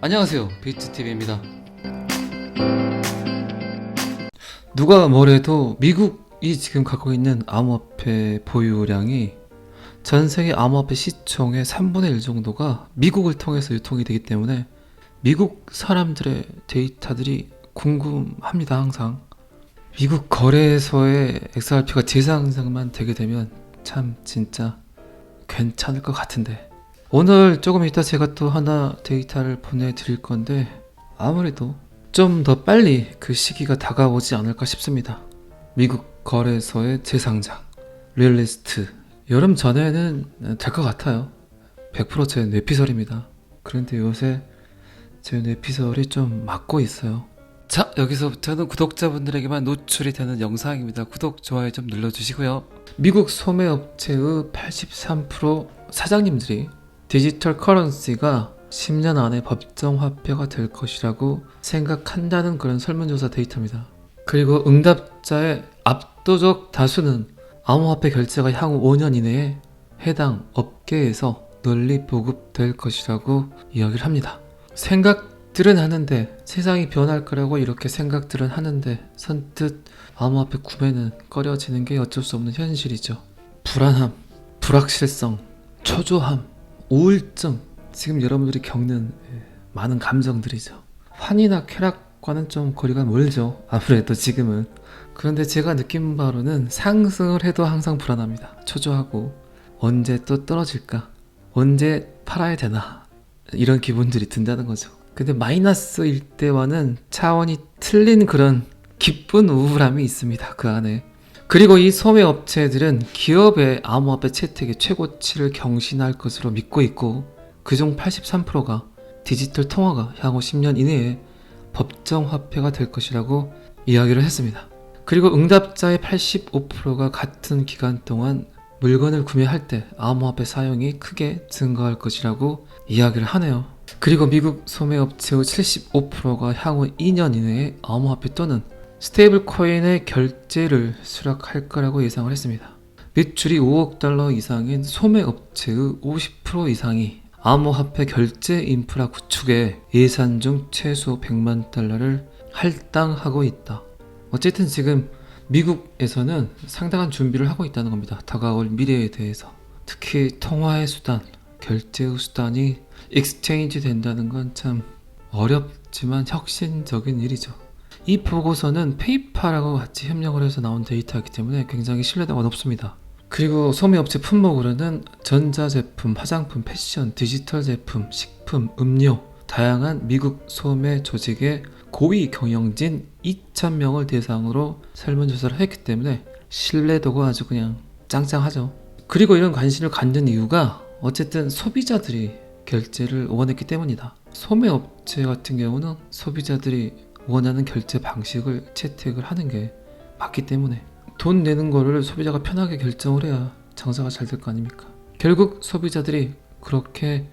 안녕하세요, 비트TV입니다. 누가 뭐래도 미국이 지금 갖고 있는 암호화폐 보유량이 전세계 암호화폐 시총의 3분의 1 정도가 미국을 통해서 유통이 되기 때문에 미국 사람들의 데이터들이 궁금합니다. 항상 미국 거래소의 XRP가 재상장만 되게 되면 참 진짜 괜찮을 것 같은데, 오늘 조금 이따 제가 또 하나 데이터를 보내드릴 건데 아무래도 좀 더 빨리 그 시기가 다가오지 않을까 싶습니다. 미국 거래소의 재상장 리얼리스트 여름 전에는 될 것 같아요. 100% 제 뇌피설입니다. 그런데 요새 제 뇌피설이 좀 맞고 있어요. 자, 여기서부터는 구독자분들에게만 노출이 되는 영상입니다. 구독, 좋아요 좀 눌러주시고요. 미국 소매업체의 83% 사장님들이 디지털 커런시가 10년 안에 법정 화폐가 될 것이라고 생각한다는 그런 설문조사 데이터입니다. 그리고 응답자의 압도적 다수는 암호화폐 결제가 향후 5년 이내에 해당 업계에서 널리 보급될 것이라고 이야기를 합니다. 생각들은 하는데, 세상이 변할 거라고 이렇게 생각들은 하는데 선뜻 암호화폐 구매는 꺼려지는 게 어쩔 수 없는 현실이죠. 불안함, 불확실성, 초조함, 우울증, 지금 여러분들이 겪는 많은 감정들이죠. 환희나 쾌락과는 좀 거리가 멀죠, 아무래도 지금은. 그런데 제가 느낀 바로는 상승을 해도 항상 불안합니다. 초조하고 언제 또 떨어질까, 언제 팔아야 되나, 이런 기분들이 든다는 거죠. 근데 마이너스일 때와는 차원이 틀린 그런 기쁜 우울함이 있습니다, 그 안에. 그리고 이 소매업체들은 기업의 암호화폐 채택의 최고치를 경신할 것으로 믿고 있고, 그중 83%가 디지털 통화가 향후 10년 이내에 법정 화폐가 될 것이라고 이야기를 했습니다. 그리고 응답자의 85%가 같은 기간 동안 물건을 구매할 때 암호화폐 사용이 크게 증가할 것이라고 이야기를 하네요. 그리고 미국 소매업체의 75%가 향후 2년 이내에 암호화폐 또는 스테이블 코인의 결제를 수락할 거라고 예상을 했습니다. 매출이 5억 달러 이상인 소매업체의 50% 이상이 암호화폐 결제 인프라 구축에 예산 중 최소 100만 달러를 할당하고 있다. 어쨌든 지금 미국에서는 상당한 준비를 하고 있다는 겁니다. 다가올 미래에 대해서. 특히 통화의 수단, 결제의 수단이 익스체인지 된다는 건 참 어렵지만 혁신적인 일이죠. 이 보고서는 페이팔하고 같이 협력을 해서 나온 데이터이기 때문에 굉장히 신뢰도가 높습니다. 그리고 소매업체 품목으로는 전자제품, 화장품, 패션, 디지털 제품, 식품, 음료, 다양한 미국 소매 조직의 고위 경영진 2,000명을 대상으로 설문조사를 했기 때문에 신뢰도가 아주 그냥 짱짱하죠. 그리고 이런 관심을 갖는 이유가 어쨌든 소비자들이 결제를 원했기 때문이다. 소매업체 같은 경우는 소비자들이 원하는 결제 방식을 채택을 하는 게 맞기 때문에 돈 내는 거를 소비자가 편하게 결정을 해야 장사가 잘 될 거 아닙니까? 결국 소비자들이 그렇게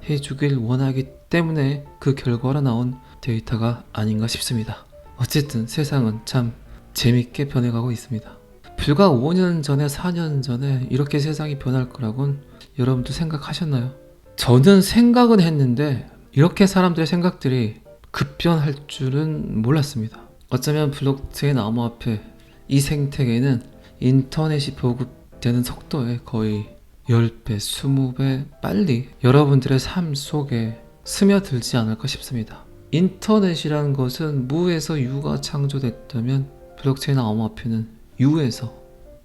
해주길 원하기 때문에 그 결과로 나온 데이터가 아닌가 싶습니다. 어쨌든 세상은 참 재밌게 변해가고 있습니다. 불과 5년 전에 4년 전에 이렇게 세상이 변할 거라고는 여러분도 생각하셨나요? 저는 생각은 했는데 이렇게 사람들의 생각들이 급변할 줄은 몰랐습니다. 어쩌면 블록체인 암호화폐 이 생태계는 인터넷이 보급되는 속도에 거의 10배, 20배 빨리 여러분들의 삶 속에 스며들지 않을까 싶습니다. 인터넷이라는 것은 무에서 유가 창조됐다면 블록체인 암호화폐는 유에서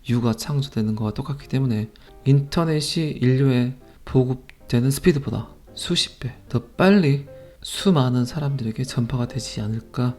유가 창조되는 것과 똑같기 때문에 인터넷이 인류에 보급되는 스피드보다 수십 배 더 빨리 수많은 사람들에게 전파가 되지 않을까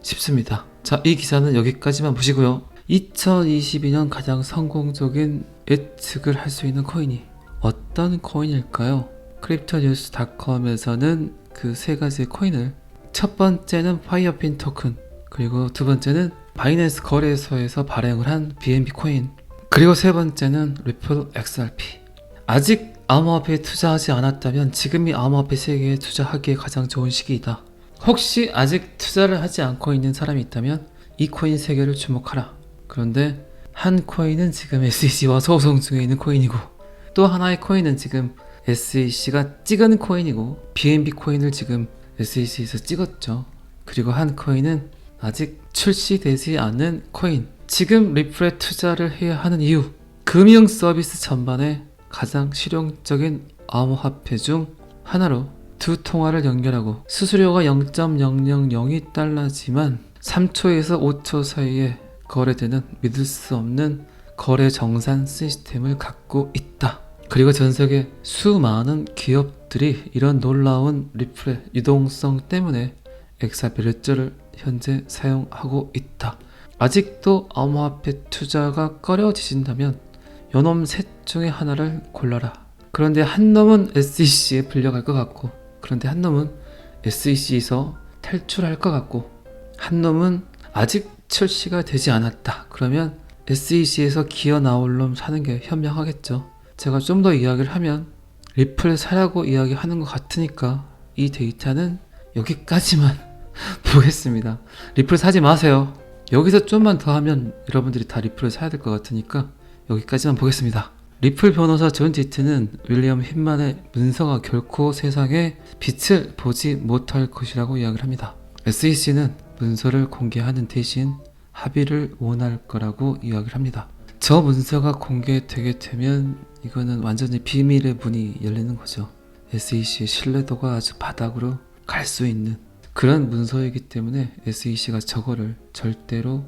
싶습니다. 자, 이 기사는 여기까지만 보시고요. 2022년 가장 성공적인 예측을 할 수 있는 코인이 어떤 코인일까요? 크립토뉴스닷컴에서는 그 세 가지의 코인을, 첫 번째는 파이어핀 토큰, 그리고 두 번째는 바이낸스 거래소에서 발행을 한 BNB 코인, 그리고 세 번째는 리플 XRP. 아직 암호화폐에 투자하지 않았다면 지금이 암호화폐 세계에 투자하기에 가장 좋은 시기이다. 혹시 아직 투자를 하지 않고 있는 사람이 있다면 이 코인 세 개를 주목하라. 그런데 한 코인은 지금 SEC와 소송 중에 있는 코인이고, 또 하나의 코인은 지금 SEC가 찍은 코인이고, BNB 코인을 지금 SEC에서 찍었죠. 그리고 한 코인은 아직 출시되지 않은 코인. 지금 리플에 투자를 해야 하는 이유. 금융 서비스 전반에 가장 실용적인 암호화폐 중 하나로 두 통화를 연결하고 수수료가 0.002달러지만 3초에서 5초 사이에 거래되는 믿을 수 없는 거래 정산 시스템을 갖고 있다. 그리고 전 세계 수많은 기업들이 이런 놀라운 리플의 유동성 때문에 XRP 레저를 현재 사용하고 있다. 아직도 암호화폐 투자가 꺼려지신다면 요놈 셋 중에 하나를 골라라. 그런데 한 놈은 SEC에 불려갈 것 같고, 그런데 한 놈은 SEC에서 탈출할 것 같고, 한 놈은 아직 출시가 되지 않았다. 그러면 SEC에서 기어 나올 놈 사는 게 현명하겠죠. 제가 좀 더 이야기를 하면 리플 사라고 이야기하는 것 같으니까 이 데이터는 여기까지만 보겠습니다. 리플 사지 마세요. 여기서 좀만 더 하면 여러분들이 다 리플을 사야 될 것 같으니까 여기까지만 보겠습니다. 리플 변호사 존 디트는 윌리엄 힙만의 문서가 결코 세상에 빛을 보지 못할 것이라고 이야기를 합니다. SEC는 문서를 공개하는 대신 합의를 원할 거라고 이야기를 합니다. 저 문서가 공개되게 되면 이거는 완전히 비밀의 문이 열리는 거죠. SEC의 신뢰도가 아주 바닥으로 갈 수 있는 그런 문서이기 때문에 SEC가 저거를 절대로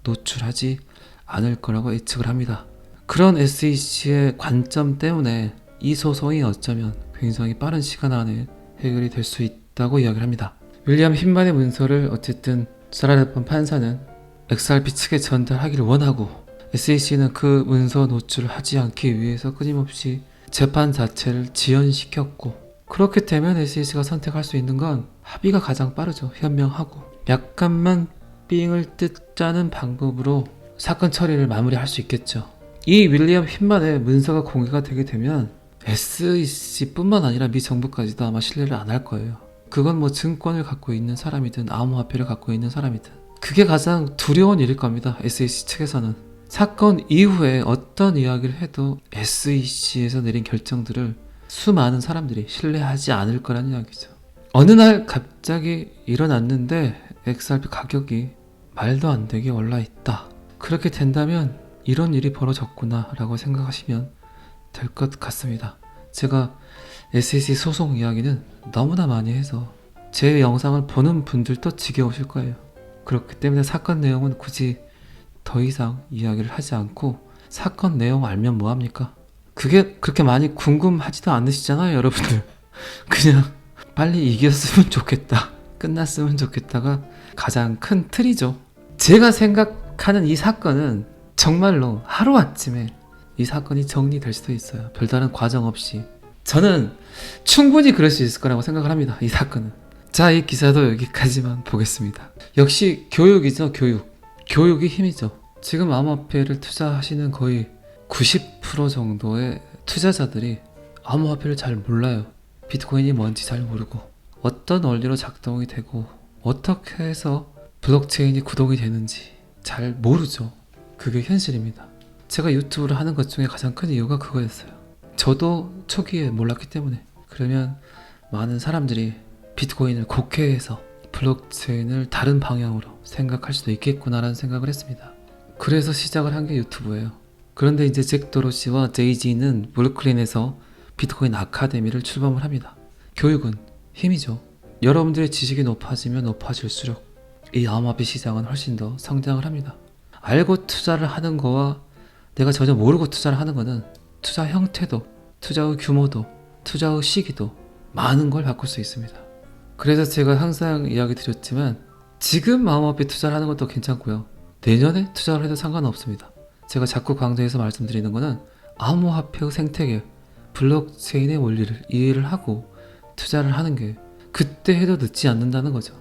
노출하지 않을 거라고 예측을 합니다. 그런 SEC의 관점 때문에 이 소송이 어쩌면 굉장히 빠른 시간 안에 해결이 될 수 있다고 이야기를 합니다. 윌리엄 힙만의 문서를 어쨌든 사라르폰 판사는 XRP 측에 전달하기를 원하고, SEC는 그 문서 노출을 하지 않기 위해서 끊임없이 재판 자체를 지연시켰고, 그렇게 되면 SEC가 선택할 수 있는 건 합의가 가장 빠르죠. 현명하고 약간만 삥을 뜯자는 방법으로 사건 처리를 마무리할 수 있겠죠. 이 윌리엄 힙만의 문서가 공개가 되게 되면 SEC뿐만 아니라 미 정부까지도 아마 신뢰를 안 할 거예요. 그건 뭐 증권을 갖고 있는 사람이든 암호화폐를 갖고 있는 사람이든 그게 가장 두려운 일일 겁니다. SEC 측에서는 사건 이후에 어떤 이야기를 해도 SEC에서 내린 결정들을 수많은 사람들이 신뢰하지 않을 거란 이야기죠. 어느 날 갑자기 일어났는데 XRP 가격이 말도 안 되게 올라 있다. 그렇게 된다면 이런 일이 벌어졌구나 라고 생각하시면 될 것 같습니다. 제가 SEC 소송 이야기는 너무나 많이 해서 제 영상을 보는 분들도 지겨우실 거예요. 그렇기 때문에 사건 내용은 굳이 더 이상 이야기를 하지 않고, 사건 내용 알면 뭐합니까? 그게 그렇게 많이 궁금하지도 않으시잖아요, 여러분들. 그냥 빨리 이겼으면 좋겠다, 끝났으면 좋겠다가 가장 큰 틀이죠. 제가 생각하는 이 사건은 정말로 하루아침에 이 사건이 정리될 수도 있어요. 별다른 과정 없이. 저는 충분히 그럴 수 있을 거라고 생각을 합니다. 이 사건은. 자, 이 기사도 여기까지만 보겠습니다. 역시 교육이죠. 교육이 힘이죠. 지금 암호화폐를 투자하시는 거의 90% 정도의 투자자들이 암호화폐를 잘 몰라요. 비트코인이 뭔지 잘 모르고, 어떤 원리로 작동이 되고, 어떻게 해서 블록체인이 구동이 되는지 잘 모르죠. 그게 현실입니다. 제가 유튜브를 하는 것 중에 가장 큰 이유가 그거였어요. 저도 초기에 몰랐기 때문에. 그러면 많은 사람들이 비트코인을 곡해해서 블록체인을 다른 방향으로 생각할 수도 있겠구나라는 생각을 했습니다. 그래서 시작을 한 게 유튜브예요. 그런데 이제 잭 도로시와 제이지는 브루클린에서 비트코인 아카데미를 출범을 합니다. 교육은 힘이죠. 여러분들의 지식이 높아지면 높아질수록 이 암호화폐 시장은 훨씬 더 성장을 합니다. 알고 투자를 하는 거와 내가 전혀 모르고 투자를 하는 거는 투자 형태도, 투자의 규모도, 투자의 시기도 많은 걸 바꿀 수 있습니다. 그래서 제가 항상 이야기 드렸지만 지금 암호화폐 투자를 하는 것도 괜찮고요. 내년에 투자를 해도 상관없습니다. 제가 자꾸 강조해서 말씀드리는 거는 암호화폐의 생태계, 블록체인의 원리를 이해를 하고 투자를 하는 게 그때 해도 늦지 않는다는 거죠.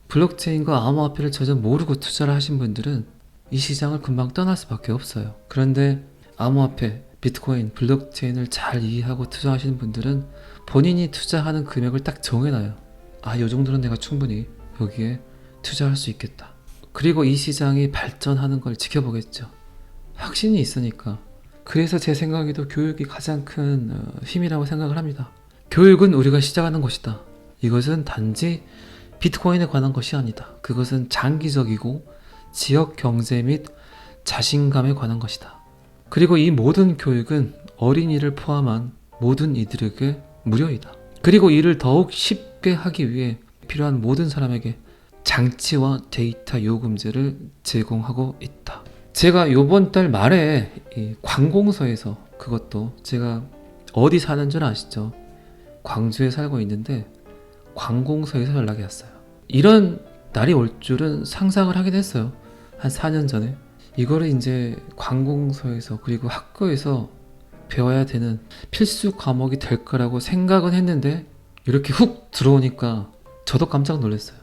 블록체인과 암호화폐를 전혀 모르고 투자를 하신 분들은 이 시장을 금방 떠날 수밖에 없어요. 그런데 암호화폐, 비트코인, 블록체인을 잘 이해하고 투자하시는 분들은 본인이 투자하는 금액을 딱 정해놔요. 아, 요 정도는 내가 충분히 여기에 투자할 수 있겠다. 그리고 이 시장이 발전하는 걸 지켜보겠죠. 확신이 있으니까. 그래서 제 생각에도 교육이 가장 큰 힘이라고 생각을 합니다. 교육은 우리가 시작하는 곳이다. 이것은 단지 비트코인에 관한 것이 아니다. 그것은 장기적이고 지역 경제 및 자신감에 관한 것이다. 그리고 이 모든 교육은 어린이를 포함한 모든 이들에게 무료이다. 그리고 이를 더욱 쉽게 하기 위해 필요한 모든 사람에게 장치와 데이터 요금제를 제공하고 있다. 제가 요번 달 말에 이 관공서에서, 그것도 제가 어디 사는 줄 아시죠? 광주에 살고 있는데 관공서에서 연락이 왔어요. 이런 날이 올 줄은 상상을 하긴 했어요. 한 4년 전에. 이거를 이제 관공서에서 그리고 학교에서 배워야 되는 필수 과목이 될 거라고 생각은 했는데 이렇게 훅 들어오니까 저도 깜짝 놀랐어요.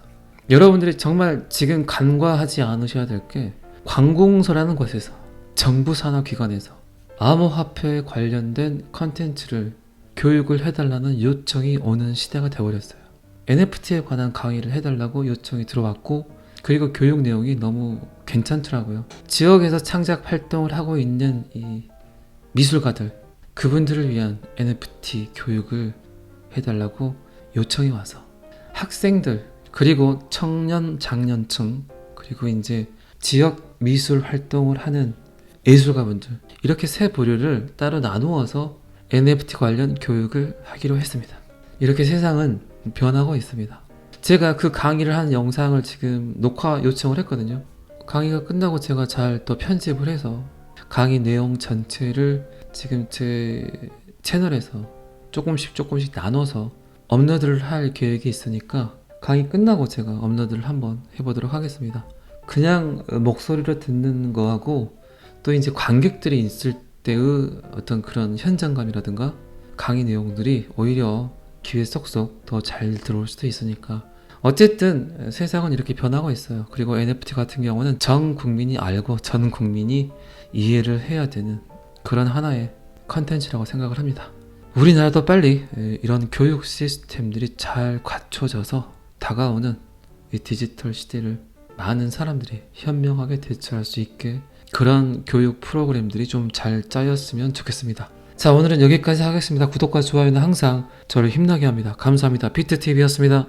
여러분들이 정말 지금 간과하지 않으셔야 될 게, 관공서라는 곳에서, 정부 산하기관에서 암호화폐에 관련된 컨텐츠를 교육을 해달라는 요청이 오는 시대가 되어버렸어요. NFT에 관한 강의를 해달라고 요청이 들어왔고, 그리고 교육 내용이 너무 괜찮더라고요. 지역에서 창작 활동을 하고 있는 이 미술가들, 그분들을 위한 NFT 교육을 해달라고 요청이 와서 학생들, 그리고 청년 장년층, 그리고 이제 지역 미술 활동을 하는 예술가분들, 이렇게 세 부류를 따로 나누어서 NFT 관련 교육을 하기로 했습니다. 이렇게 세상은 변하고 있습니다. 제가 그 강의를 한 영상을 지금 녹화 요청을 했거든요. 강의가 끝나고 제가 잘 또 편집을 해서 강의 내용 전체를 지금 제 채널에서 조금씩 나눠서 업로드를 할 계획이 있으니까 강의 끝나고 제가 업로드를 한번 해보도록 하겠습니다. 그냥 목소리로 듣는 거하고 또 이제 관객들이 있을 때의 어떤 그런 현장감이라든가 강의 내용들이 오히려 귀에 쏙쏙 더 잘 들어올 수도 있으니까, 어쨌든 세상은 이렇게 변하고 있어요. 그리고 NFT 같은 경우는 전 국민이 알고 전 국민이 이해를 해야 되는 그런 하나의 컨텐츠라고 생각을 합니다. 우리나라도 빨리 이런 교육 시스템들이 잘 갖춰져서 다가오는 이 디지털 시대를 많은 사람들이 현명하게 대처할 수 있게 그런 교육 프로그램들이 좀 잘 짜였으면 좋겠습니다. 자, 오늘은 여기까지 하겠습니다. 구독과 좋아요는 항상 저를 힘나게 합니다. 감사합니다. 비트TV였습니다.